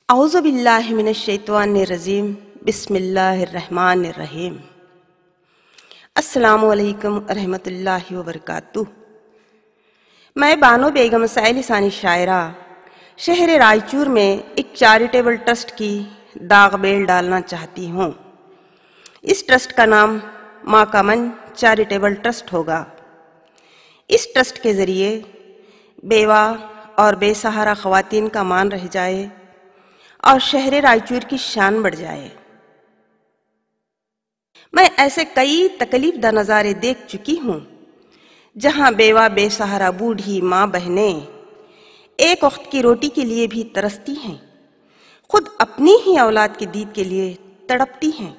اعوذ باللہ من الشیطان الرجیم بسم اللہ الرحمن الرحیم۔ السلام علیکم ورحمۃ اللہ وبرکاتہ۔ میں بانو بیگم سائل ثانی شاعرہ شہر رائچور میں ایک چیریٹیبل ٹرسٹ کی داغ بیل ڈالنا چاہتی ہوں۔ اس ٹرسٹ کا نام ماں کا من چیریٹیبل ٹرسٹ ہوگا۔ اس ٹرسٹ کے ذریعے بیوہ اور بے سہارا خواتین کا مان رہ جائے اور شہر رائچور کی شان بڑھ جائے۔ میں ایسے کئی تکلیف دہ نظارے دیکھ چکی ہوں جہاں بیوہ بے سہارا بوڑھی ماں بہنیں ایک وقت کی روٹی کے لیے بھی ترستی ہیں، خود اپنی ہی اولاد کی دید کے لیے تڑپتی ہیں۔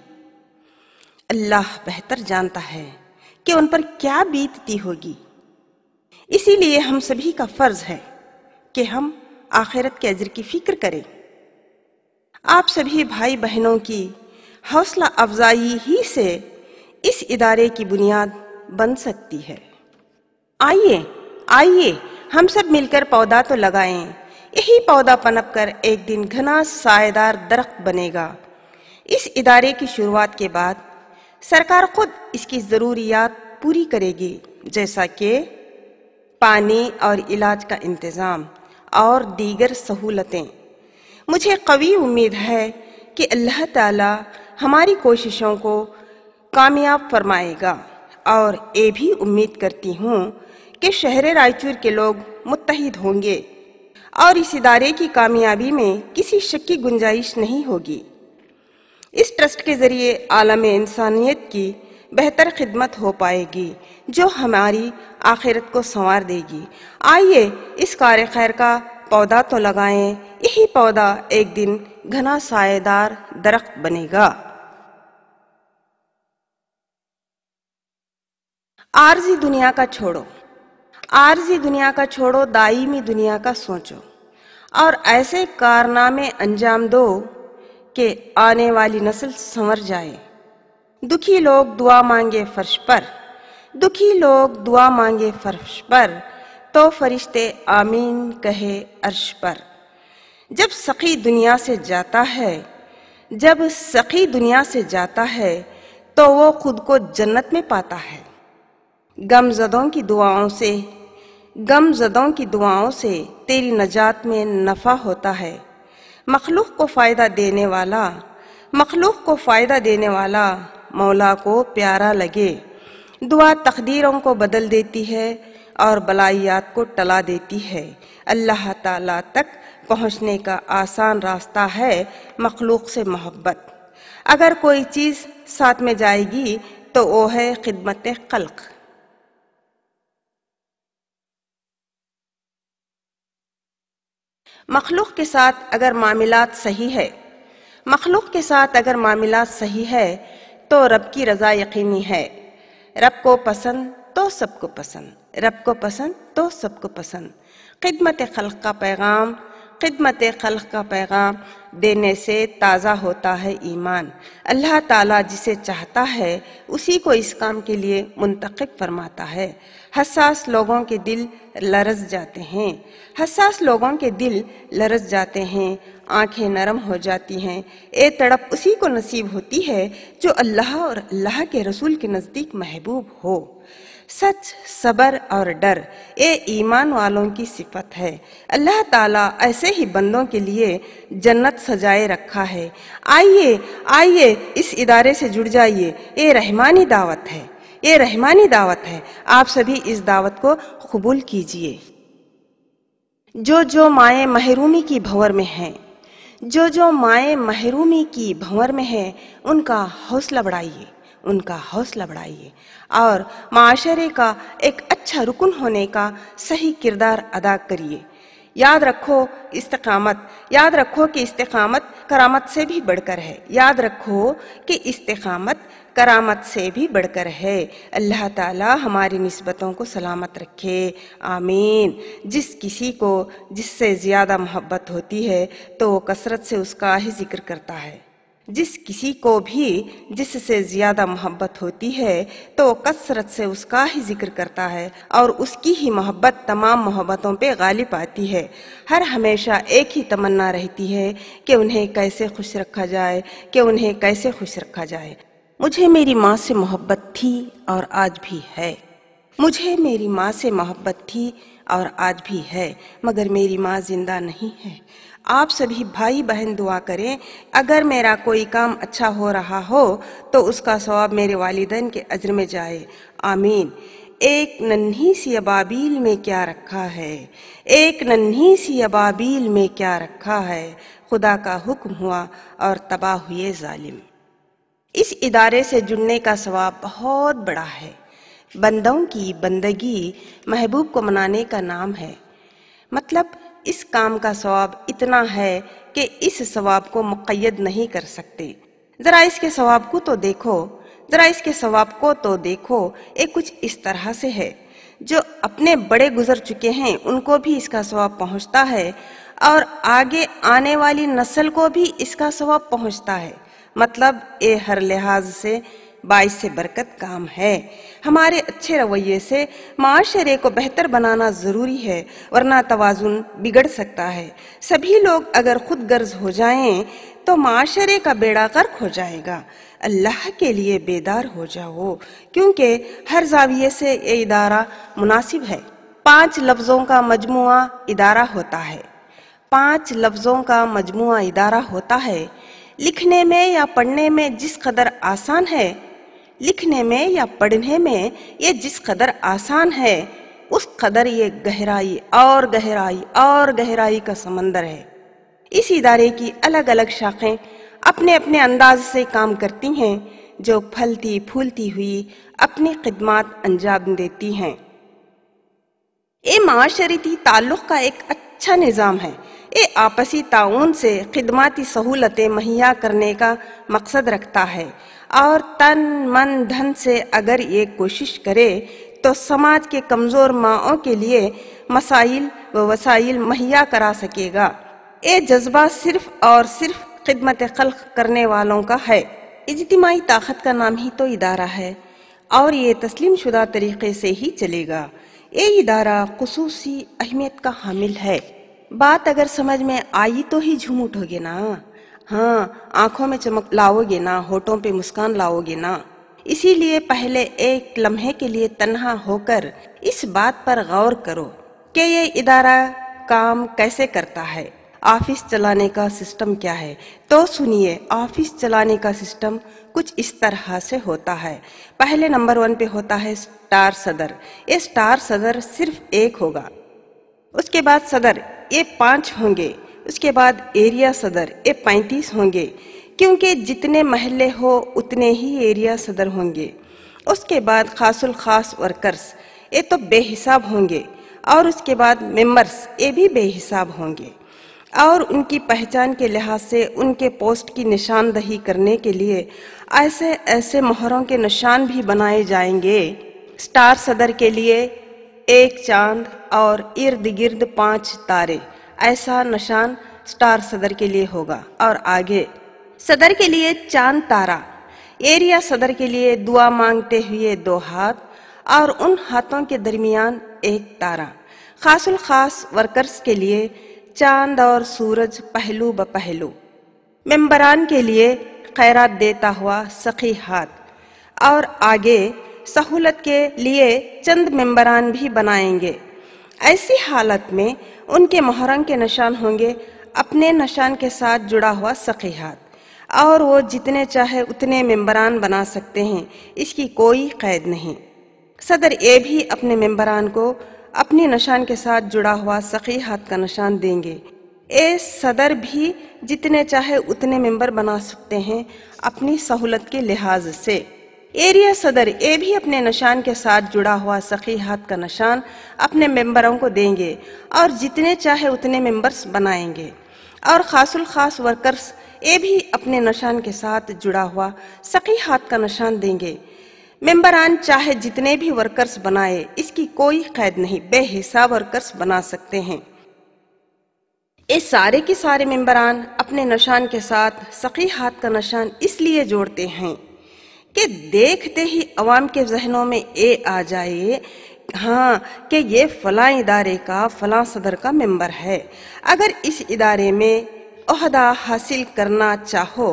اللہ بہتر جانتا ہے کہ ان پر کیا بیتتی ہوگی۔ اسی لیے ہم سبھی کا فرض ہے کہ ہم آخرت کے اجر کی فکر کریں۔ آپ سبھی بھائی بہنوں کی حوصلہ افزائی ہی سے اس ادارے کی بنیاد بن سکتی ہے۔ آئیے ہم سب مل کر پودا تو لگائیں۔ یہی پودا پنپ کر ایک دن گھنا سایہ دار درخت بنے گا۔ اس ادارے کی شروعات کے بعد سرکار خود اس کی ضروریات پوری کرے گی، جیسا کہ پانی اور علاج کا انتظام اور دیگر سہولتیں۔ مجھے قوی امید ہے کہ اللہ تعالی ہماری کوششوں کو کامیاب فرمائے گا، اور یہ بھی امید کرتی ہوں کہ شہر رائچور کے لوگ متحد ہوں گے اور اس ادارے کی کامیابی میں کسی شک کی گنجائش نہیں ہوگی۔ اس ٹرسٹ کے ذریعے عالم انسانیت کی بہتر خدمت ہو پائے گی جو ہماری آخرت کو سنوار دے گی۔ آئیے اس کار خیر کا پودا تو لگائیں۔ یہی پودا ایک دن گھنا سایہ دار درخت بنے گا۔ عارضی دنیا کا چھوڑو، عارضی دنیا کا چھوڑو، دائمی دنیا کا سوچو اور ایسے کارنامے انجام دو کہ آنے والی نسل سنور جائے۔ دکھی لوگ دعا مانگے فرش پر، دکھی لوگ دعا مانگے فرش پر، تو فرشتے آمین کہے عرش پر۔ جب سخی دنیا سے جاتا ہے، جب سخی دنیا سے جاتا ہے تو وہ خود کو جنت میں پاتا ہے۔ غم زدوں کی دعاؤں سے، غم زدوں کی دعاؤں سے تیری نجات میں نفع ہوتا ہے۔ مخلوق کو فائدہ دینے والا، مخلوق کو فائدہ دینے والا مولا کو پیارا لگے۔ دعا تقدیروں کو بدل دیتی ہے اور بلائیات کو ٹلا دیتی ہے۔ اللہ تعالیٰ تک پہنچنے کا آسان راستہ ہے مخلوق سے محبت۔ اگر کوئی چیز ساتھ میں جائے گی تو وہ ہے خدمت خلق۔ مخلوق کے ساتھ اگر معاملات صحیح ہے، مخلوق کے ساتھ اگر معاملات صحیح ہے تو رب کی رضا یقینی ہے۔ رب کو پسند تو سب کو پسند، رب کو پسند تو سب کو پسند۔ خدمت خلق کا پیغام، خدمت خلق کا پیغام دینے سے تازہ ہوتا ہے ایمان۔ اللہ تعالیٰ جسے چاہتا ہے اسی کو اس کام کے لیے منتخب فرماتا ہے۔ حساس لوگوں کے دل لرز جاتے ہیں، حساس لوگوں کے دل لرز جاتے ہیں، آنکھیں نرم ہو جاتی ہیں۔ اے تڑپ اسی کو نصیب ہوتی ہے جو اللہ اور اللہ کے رسول کے نزدیک محبوب ہو۔ سچ، صبر اور ڈر یہ ایمان والوں کی صفت ہے۔ اللہ تعالیٰ ایسے ہی بندوں کے لیے جنت سجائے رکھا ہے۔ آئیے اس ادارے سے جڑ جائیے۔ یہ رحمانی دعوت ہے، یہ رحمانی دعوت ہے۔ آپ سبھی اس دعوت کو قبول کیجیے۔ جو مائیں محرومی کی بھنور میں ہیں، جو مائیں محرومی کی بھنور میں ہیں، ان کا حوصلہ بڑھائیے، ان کا حوصلہ بڑھائیے اور معاشرے کا ایک اچھا رکن ہونے کا صحیح کردار ادا کریے۔ یاد رکھو استقامت، یاد رکھو کہ استقامت کرامت سے بھی بڑھ کر ہے۔ یاد رکھو کہ استقامت کرامت سے بھی بڑھ کر ہے۔ اللہ تعالی ہماری نسبتوں کو سلامت رکھے، آمین۔ جس کسی کو جس سے زیادہ محبت ہوتی ہے تو وہ کثرت سے اس کا ہی ذکر کرتا ہے۔ जिस किसी को भी जिससे ज्यादा मोहब्बत होती है तो वो कसरत से उसका ही जिक्र करता है और उसकी ही मोहब्बत तमाम मोहब्बतों पे गालिब आती है। हर हमेशा एक ही तमन्ना रहती है कि उन्हें कैसे खुश रखा जाए, कि उन्हें कैसे खुश रखा जाए। मुझे मेरी माँ से मोहब्बत थी और आज भी है। मुझे मेरी माँ से मोहब्बत थी और आज भी है, मगर मेरी माँ जिंदा नहीं है। आप सभी भाई बहन दुआ करें, अगर मेरा कोई काम अच्छा हो रहा हो तो उसका सवाब मेरे वालिदैन के अज्र में जाए। आमीन। एक नन्ही सी अबाबील में क्या रखा है, एक नन्ही सी अबाबील में क्या रखा है, खुदा का हुक्म हुआ और तबाह हुए जालिम। इस इदारे से जुड़ने का सवाब बहुत बड़ा है। बंदों की बंदगी महबूब को मनाने का नाम है। मतलब इस काम का सवाब इतना है कि इस सवाब को मुक़य्यद नहीं कर सकते। जरा इसके सवाब को तो देखो, जरा इसके सवाब को तो देखो। ये कुछ इस तरह से है, जो अपने बड़े गुजर चुके हैं उनको भी इसका सवाब पहुंचता है और आगे आने वाली नस्ल को भी इसका सवाब पहुंचता है। मतलब ये हर लिहाज से बाइस से बरकत काम है। हमारे अच्छे रवैये से माशरे को बेहतर बनाना ज़रूरी है, वरना तवाज़ुन बिगड़ सकता है। सभी लोग अगर खुद गर्ज हो जाएं तो माशरे का बेड़ा गर्क हो जाएगा। अल्लाह के लिए बेदार हो जाओ, क्योंकि हर जाविये से ये इदारा मुनासिब है। 5 लफ्ज़ों का मजमुआ इदारा होता है। 5 लफ्ज़ों का मजमुआ इदारा होता है। लिखने में या पढ़ने में जिस कदर आसान है, लिखने में या पढ़ने में ये जिस कदर आसान है, उस कदर ये गहराई और गहराई और गहराई का समंदर है। इस इदारे की अलग अलग शाखें अपने अपने अंदाज से काम करती हैं, जो फलती फूलती हुई अपनी खिदमत अंजाम देती हैं। ये माशरती ताल्लुक़ का एक अच्छा निज़ाम है। ये आपसी ताउन से खिदमती सहूलतें मुहैया करने का मकसद रखता है और तन मन धन से अगर ये कोशिश करे तो समाज के कमज़ोर माओं के लिए मसाइल व वसाइल मुहैया करा सकेगा। ये जज्बा सिर्फ और सिर्फ खिदमत खल्क करने वालों का है। इज्तिमाई ताकत का नाम ही तो इदारा है और ये तस्लीम शुदा तरीके से ही चलेगा। ये इदारा खुसूसी अहमियत का हामिल है। बात अगर समझ में आई तो ही झूम उठोगे ना। हाँ, आंखों में चमक लाओगे ना, होठों पे मुस्कान लाओगे ना। इसीलिए पहले एक लम्हे के लिए तन्हा होकर इस बात पर गौर करो कि ये इदारा काम कैसे करता है, ऑफिस चलाने का सिस्टम क्या है। तो सुनिए, ऑफिस चलाने का सिस्टम कुछ इस तरह से होता है। पहले नंबर 1 पे होता है स्टार सदर। ये स्टार सदर सिर्फ एक होगा। उसके बाद सदर, ये 5 होंगे। उसके बाद एरिया सदर, ये 35 होंगे, क्योंकि जितने महल्ले हो उतने ही एरिया सदर होंगे। उसके बाद खासुल खास वर्कर्स, ये तो बेहिसाब होंगे। और उसके बाद मेंबर्स, ये भी बेहिसाब होंगे। और उनकी पहचान के लिहाज से उनके पोस्ट की निशानदही करने के लिए ऐसे ऐसे मोहरों के निशान भी बनाए जाएंगे। स्टार सदर के लिए 1 चांद और इर्द गिर्द 5 तारे, ऐसा निशान स्टार सदर के लिए होगा। और आगे सदर के लिए चांद तारा, एरिया सदर के लिए दुआ मांगते हुए 2 हाथ और उन हाथों के दरमियान 1 तारा। खासुल खास वर्कर्स के लिए चांद और सूरज पहलू ब पहलू। मेंबरान के लिए खैरात देता हुआ सखी हाथ। और आगे सहूलत के लिए चंद मेंबरान भी बनाएंगे। ऐसी हालत में उनके मोहरम के निशान होंगे अपने निशान के साथ जुड़ा हुआ सखी हाथ, और वो जितने चाहे उतने मेंबरान बना सकते हैं, इसकी कोई कैद नहीं। सदर ये भी अपने मेंबरान को अपनी निशान के साथ जुड़ा हुआ सखी हाथ का निशान देंगे। ये सदर भी जितने चाहे उतने मेंबर बना सकते हैं अपनी सहूलत के लिहाज से। एरिया सदर ये भी अपने निशान के साथ जुड़ा हुआ सखी हाथ का निशान अपने मेंबरों को देंगे और जितने चाहे उतने मेंबर्स बनाएंगे। और खासुल खास वर्कर्स ये भी अपने निशान के साथ जुड़ा हुआ सखी हाथ का निशान देंगे। मेंबरान चाहे जितने भी वर्कर्स बनाए, इसकी कोई कैद नहीं, बेहिसाब वर्कर्स बना सकते हैं। یہ سارے کے سارے ممبران اپنے نشان کے ساتھ سخی ہاتھ کا نشان اس لیے جوڑتے ہیں کہ دیکھتے ہی عوام کے ذہنوں میں یہ آ جائے ہاں کہ یہ فلاں ادارے کا فلاں صدر کا ممبر ہے۔ اگر اس ادارے میں عہدہ حاصل کرنا چاہو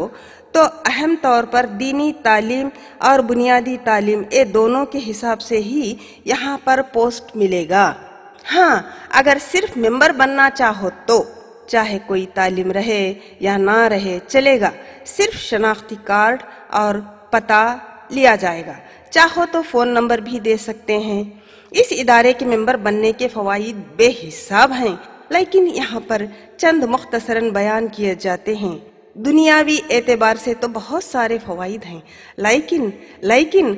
تو اہم طور پر دینی تعلیم اور بنیادی تعلیم یہ دونوں کے حساب سے ہی یہاں پر پوسٹ ملے گا۔ ہاں اگر صرف ممبر بننا چاہو تو چاہے کوئی تعلیم رہے یا نہ رہے چلے گا، صرف شناختی کارڈ اور پتہ لیا جائے گا، چاہو تو فون نمبر بھی دے سکتے ہیں۔ اس ادارے کے ممبر بننے کے فوائد بے حساب ہیں، لیکن یہاں پر چند مختصراً بیان کیے جاتے ہیں۔ دنیاوی اعتبار سے تو بہت سارے فوائد ہیں، لیکن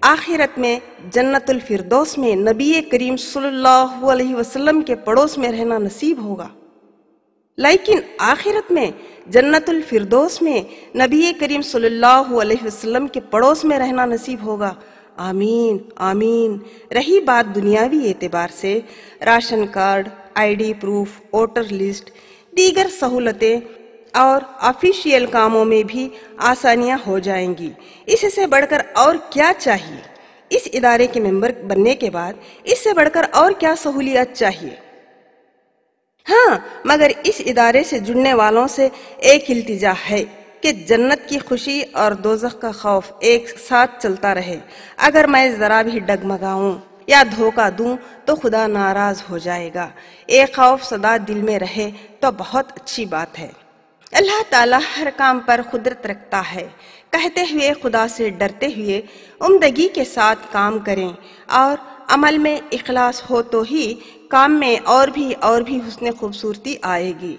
آخرت میں جنت الفردوس میں نبی کریم صلی اللہ علیہ وسلم کے پڑوس میں رہنا نصیب ہوگا۔ لیکن آخرت میں جنت الفردوس میں نبی کریم صلی اللہ علیہ وسلم کے پڑوس میں رہنا نصیب ہوگا۔ آمین آمین۔ رہی بات دنیاوی اعتبار سے، ration card, I D proof, voter list, دیگر سہولتیں اور آفیشیل کاموں میں بھی آسانیاں ہو جائیں گی۔ اس سے بڑھ کر اور کیا چاہیے؟ اس ادارے کے ممبر بننے کے بعد اس سے بڑھ کر اور کیا سہولیات چاہیے؟ ہاں مگر اس ادارے سے جڑنے والوں سے ایک التجا ہے کہ جنت کی خوشی اور دوزخ کا خوف ایک ساتھ چلتا رہے۔ اگر میں ذرا بھی ڈگمگاؤں یا دھوکہ دوں تو خدا ناراض ہو جائے گا۔ ایک خوف سدا دل میں رہے تو بہت اچھی بات ہے۔ اللہ تعالیٰ ہر کام پر قدرت رکھتا ہے، کہتے ہوئے خدا سے ڈرتے ہوئے عمدگی کے ساتھ کام کریں، اور عمل میں اخلاص ہو تو ہی کام میں اور بھی حسن خوبصورتی آئے گی۔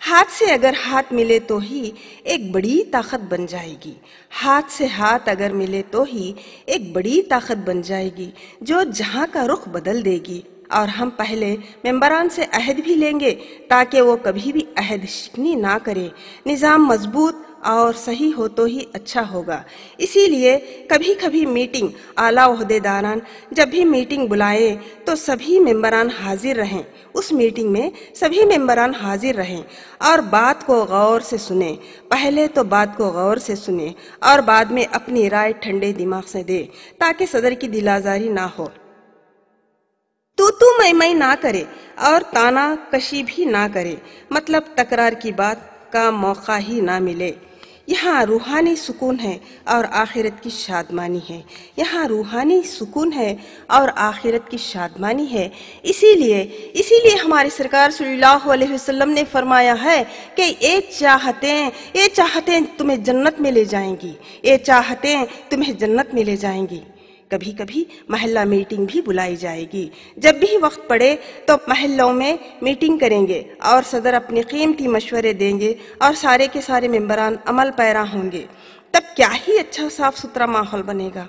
ہاتھ سے اگر ہاتھ ملے تو ہی ایک بڑی طاقت بن جائے گی، ہاتھ سے ہاتھ اگر ملے تو ہی ایک بڑی طاقت بن جائے گی جو جہاں کا رخ بدل دے گی۔ اور ہم پہلے ممبران سے عہد بھی لیں گے تاکہ وہ کبھی بھی عہد شکنی نہ کرے۔ نظام مضبوط اور صحیح ہو تو ہی اچھا ہوگا۔ اسی لیے کبھی میٹنگ اعلیٰ عہدیداران جب بھی میٹنگ بلائیں تو سبھی ممبران حاضر رہیں، اس میٹنگ میں سبھی ممبران حاضر رہیں اور بات کو غور سے سنیں۔ پہلے تو بات کو غور سے سنیں اور بعد میں اپنی رائے ٹھنڈے دماغ سے دیں تاکہ صدر کی دل آزاری نہ ہو، تو میں نہ کرے اور تانا کشی بھی نہ کرے، مطلب تکرار کی بات کا موقع ہی نہ ملے۔ یہاں روحانی سکون ہے اور آخرت کی شادمانی ہے، یہاں روحانی سکون ہے اور آخرت کی شادمانی ہے۔ اسی لیے ہمارے سرکار صلی اللہ علیہ وسلم نے فرمایا ہے کہ یہ چاہتیں تمہیں جنت میں لے جائیں گی، یہ چاہتیں تمہیں جنت میں لے جائیں گی۔ کبھی محلہ میٹنگ بھی بلائی جائے گی، جب بھی وقت پڑے تو محلوں میں میٹنگ کریں گے اور صدر اپنے قیمتی مشورے دیں گے اور سارے کے سارے ممبران عمل پیرا ہوں گے، تب کیا ہی اچھا صاف ستھرا ماحول بنے گا۔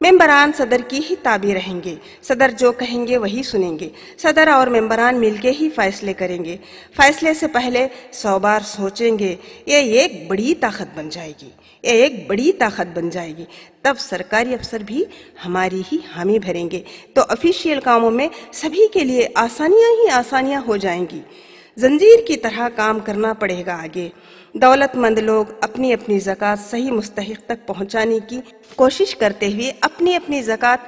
ممبران صدر کی ہی تابع رہیں گے، صدر جو کہیں گے وہی سنیں گے، صدر اور ممبران مل کے ہی فیصلے کریں گے، فیصلے سے پہلے 100 بار سوچیں گے۔ یہ ایک بڑی طاقت بن جائے گی، یہ ایک بڑی طاقت بن جائے گی۔ تب سرکاری افسر بھی ہماری ہی حامی بھریں گے تو آفیشیل کاموں میں سبھی کے لیے آسانیاں ہی آسانیاں ہو جائیں گی۔ زنجیر کی طرح کام کرنا پڑے گا آگے۔ دولت مند لوگ اپنی اپنی زکوٰۃ صحیح مستحق تک پہنچانے کی کوشش کرتے ہوئے اپنی زکوٰۃ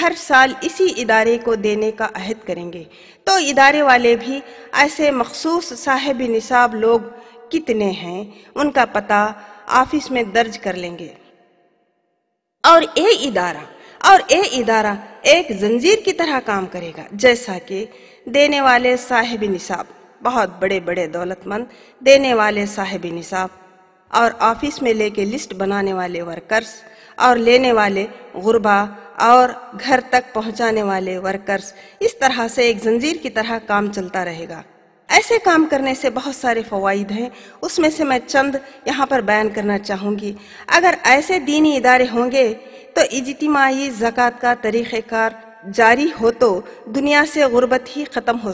ہر سال اسی ادارے کو دینے کا عہد کریں گے، تو ادارے والے بھی ایسے مخصوص صاحب نصاب لوگ کتنے ہیں ان کا پتہ آفس میں درج کر لیں گے، اور یہ ادارہ ایک زنجیر کی طرح کام کرے گا، جیسا کہ دینے والے صاحب نصاب بہت بڑے دولت مند، دینے والے صاحب نصاب اور آفس میں لے کے لسٹ بنانے والے ورکرز اور لینے والے غربا اور گھر تک پہنچانے والے ورکرز، اس طرح سے ایک زنجیر کی طرح کام چلتا رہے گا۔ ایسے کام کرنے سے بہت سارے فوائد ہیں، اس میں سے میں چند یہاں پر بیان کرنا چاہوں گی۔ اگر ایسے دینی ادارے ہوں گے تو اجتماعی زکوٰۃ کا طریقہ کار جاری ہو تو دنیا سے غربت ہی ختم ہو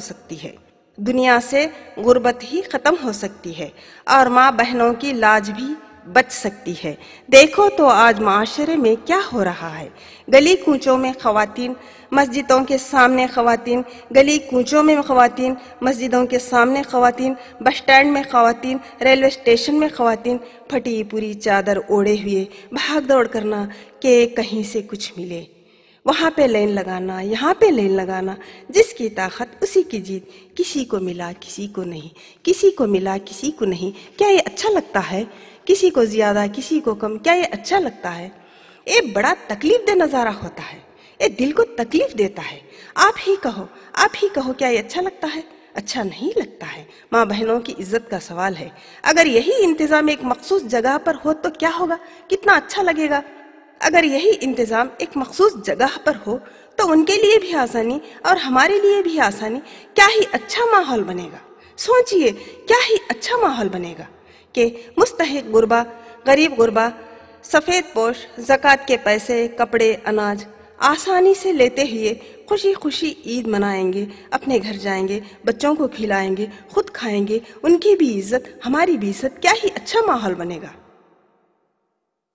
سکتی ہے، اور ماں بہنوں کی لاج بھی बच सकती है। देखो तो आज माशरे में क्या हो रहा है। गली कूचों में ख़वातीन, मस्जिदों के सामने ख़वातीन, गली कूचों में ख़वातीन, मस्जिदों के सामने ख़वातीन, बस स्टैंड में ख़वातीन, रेलवे स्टेशन में ख़वातीन, फटी पूरी चादर ओढ़े हुए भाग दौड़ करना कि कहीं से कुछ मिले। वहाँ पे लाइन लगाना, यहाँ पे लाइन लगाना, जिसकी ताकत उसी की जीत। किसी को मिला किसी को नहीं, किसी को मिला किसी को नहीं। क्या ये अच्छा लगता है? किसी को ज़्यादा किसी को कम, क्या ये अच्छा लगता है? ये बड़ा तकलीफ दे नज़ारा होता है, ये दिल को तकलीफ देता है। आप ही कहो क्या ये अच्छा लगता है? अच्छा नहीं लगता है। माँ बहनों की इज्जत का सवाल है। अगर यही इंतज़ाम एक मखसूस जगह पर हो तो क्या होगा, कितना अच्छा लगेगा। अगर यही इंतज़ाम एक मखसूस जगह पर हो तो उनके लिए भी आसानी और हमारे लिए भी आसानी। क्या ही अच्छा माहौल बनेगा। सोचिए क्या ही अच्छा माहौल बनेगा कि मुस्तहिक गुरबा, गरीब गुरबा, सफ़ेद पोश ज़कात के पैसे, कपड़े, अनाज आसानी से लेते हुए खुशी खुशी ईद मनाएंगे, अपने घर जाएंगे, बच्चों को खिलाएंगे, खुद खाएंगे, उनकी भी इज्जत हमारी भी इज्जत। क्या ही अच्छा माहौल बनेगा।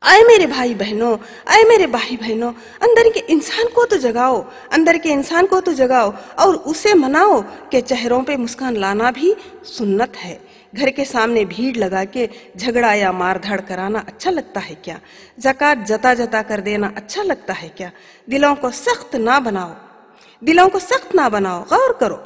आए मेरे भाई बहनों, आए मेरे भाई बहनों, अंदर के इंसान को तो जगाओ, अंदर के इंसान को तो जगाओ और उसे मनाओ कि चेहरों पे मुस्कान लाना भी सुन्नत है। घर के सामने भीड़ लगा के झगड़ा या मारधाड़ कराना अच्छा लगता है क्या? ज़कात जता जता कर देना अच्छा लगता है क्या? दिलों को सख्त ना बनाओ, दिलों को सख्त ना बनाओ। गौर करो,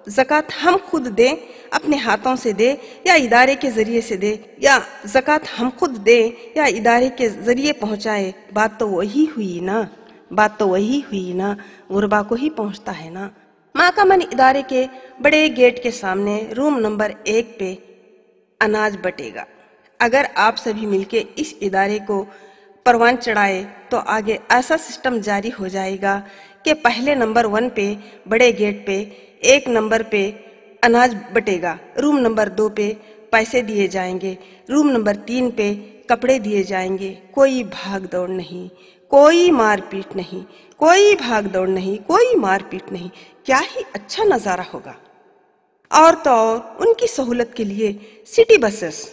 ज़कात हम खुद दें, अपने हाथों से दे या इदारे के ज़रिए से दे, या ज़कात हम खुद दें या इदारे के ज़रिए पहुँचाए, बात तो वही हुई ना, बात तो वही हुई ना, गुरबा को ही पहुँचता है ना। माँ का मन इदारे के बड़े गेट के सामने रूम नंबर 1 पे अनाज बटेगा। अगर आप सभी मिलके इस इदारे को परवान चढ़ाए तो आगे ऐसा सिस्टम जारी हो जाएगा कि पहले नंबर 1 पे बड़े गेट पे 1 नंबर पे अनाज बटेगा, रूम नंबर 2 पे पैसे दिए जाएंगे, रूम नंबर 3 पे कपड़े दिए जाएंगे। कोई भाग दौड़ नहीं, कोई मारपीट नहीं, कोई भाग दौड़ नहीं, कोई मारपीट नहीं। क्या ही अच्छा नज़ारा होगा। और तो और उनकी सहूलत के लिए सिटी बसेस,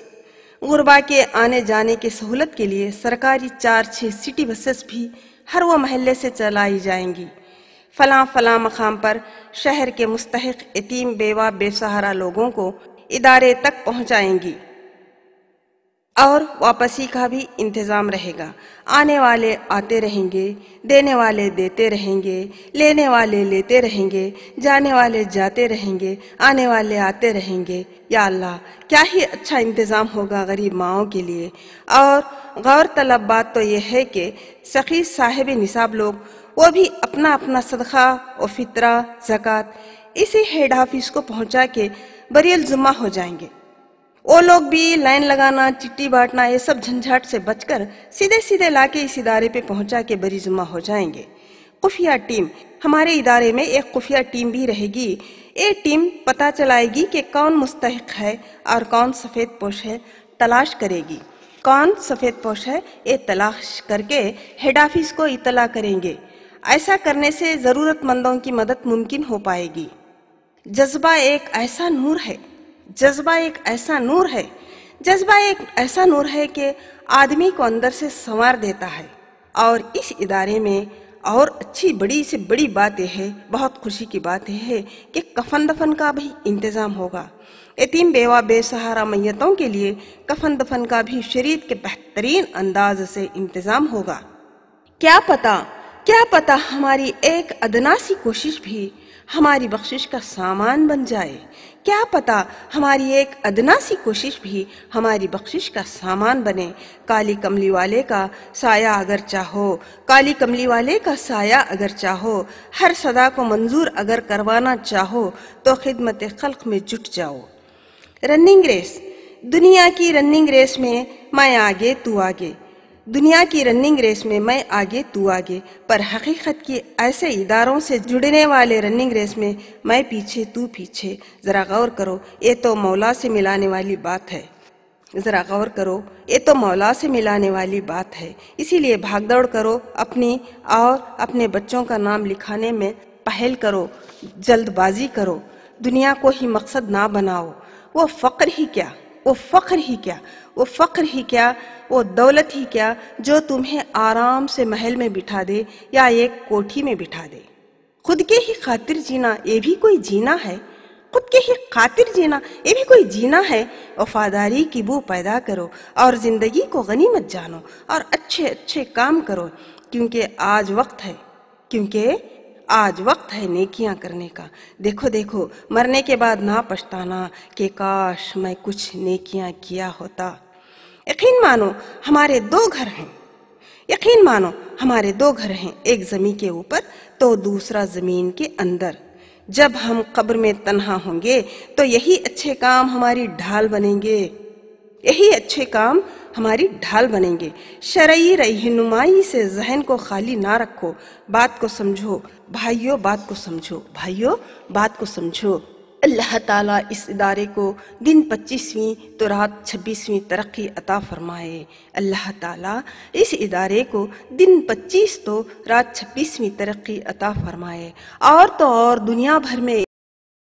गुरबा के आने जाने की सहूलत के लिए सरकारी 4-6 सिटी बसेस भी हर वो महल्ले से चलाई जाएंगी। फलां मकाम पर शहर के मुस्तहिक यतीम, बेवा, बेसहारा लोगों को इदारे तक पहुंचाएंगी और वापसी का भी इंतज़ाम रहेगा। आने वाले आते रहेंगे, देने वाले देते रहेंगे, लेने वाले लेते रहेंगे, जाने वाले जाते रहेंगे, आने वाले आते रहेंगे। या अल्लाह, क्या ही अच्छा इंतज़ाम होगा गरीब माओं के लिए। और गौर तलब बात तो यह है कि सखी साहिब निसाब लोग वो भी अपना अपना सदका और फितरा, ज़कात इसी हेड ऑफिस को पहुंचा के बरियल जुम्मा हो जाएंगे। वो लोग भी लाइन लगाना, चिट्ठी बांटना, ये सब झंझाट से बचकर सीधे सीधे लाके इस इदारे पे पहुंचा के बरी जुम्मा हो जाएंगे। खुफिया टीम, हमारे इदारे में एक खुफिया टीम भी रहेगी। ये टीम पता चलाएगी कि कौन मुस्तहिक है और कौन सफ़ेद पोश है, तलाश करेगी। कौन सफ़ेद पोश है ये तलाश करके हेड ऑफिस को इतला करेंगे। ऐसा करने से ज़रूरतमंदों की मदद मुमकिन हो पाएगी। जज्बा एक ऐसा नूर है, जज्बा एक ऐसा नूर है, जज्बा एक ऐसा नूर है कि आदमी को अंदर से संवार देता है। और इस इदारे में और अच्छी बड़ी से बड़ी बात यह है, बहुत खुशी की बात यह है कि कफन दफन का भी इंतज़ाम होगा। यतीम, बेवा, बेसहारा मैयतों के लिए कफन दफन का भी शरीयत के बेहतरीन अंदाज से इंतज़ाम होगा। क्या पता हमारी एक अदना सी कोशिश भी हमारी बख्शिश का सामान बन जाए। क्या पता हमारी एक अदना सी कोशिश भी हमारी बख्शिश का सामान बने। काली कमली वाले का साया अगर चाहो, काली कमली वाले का साया अगर चाहो, हर सदा को मंजूर अगर करवाना चाहो तो खिदमत खल्क में जुट जाओ। रनिंग रेस, दुनिया की रनिंग रेस में मैं आगे तू आगे, दुनिया की रनिंग रेस में मैं आगे तू आगे, पर हकीकत की ऐसे इदारों से जुड़ने वाले रनिंग रेस में मैं पीछे तू पीछे। ज़रा गौर करो, ये तो मौला से मिलाने वाली बात है। ज़रा गौर करो, ये तो मौला से मिलाने वाली बात है। इसीलिए भागदौड़ करो, अपनी और अपने बच्चों का नाम लिखाने में पहल करो, जल्दबाजी करो, दुनिया को ही मकसद ना बनाओ। वो फ़क्र ही क्या, وہ فخر ہی کیا وہ دولت ہی کیا جو تمہیں آرام سے محل میں بٹھا دے یا ایک کوٹھی میں بٹھا دے۔ خود کے ہی خاطر جینا یہ بھی کوئی جینا ہے، خود کے ہی خاطر جینا یہ بھی کوئی جینا ہے۔ وفاداری کی بو پیدا کرو اور زندگی کو غنیمت جانو اور اچھے اچھے کام کرو، کیونکہ آج وقت ہے نیکیاں کرنے کا۔ دیکھو مرنے کے بعد نہ پچھتانا کہ کاش میں کچھ نیکیاں کیا ہوتا۔ یقین مانو ہمارے دو گھر ہیں، ایک زمین کے اوپر تو دوسرا زمین کے اندر۔ جب ہم قبر میں تنہا ہوں گے تو یہی اچھے کام ہماری ڈھال بنیں گے۔ شرعی رہنمائی سے ذہن کو خالی نہ رکھو، بات کو سمجھو بھائیو، بات کو سمجھو۔ اللہ تعالیٰ اس ادارے کو دن 25ویں تو رات 26ویں ترقی عطا فرمائے۔ اللہ تعالیٰ اس ادارے کو دن 25 تو رات 26ویں ترقی عطا فرمائے، اور تو اور دنیا بھر میں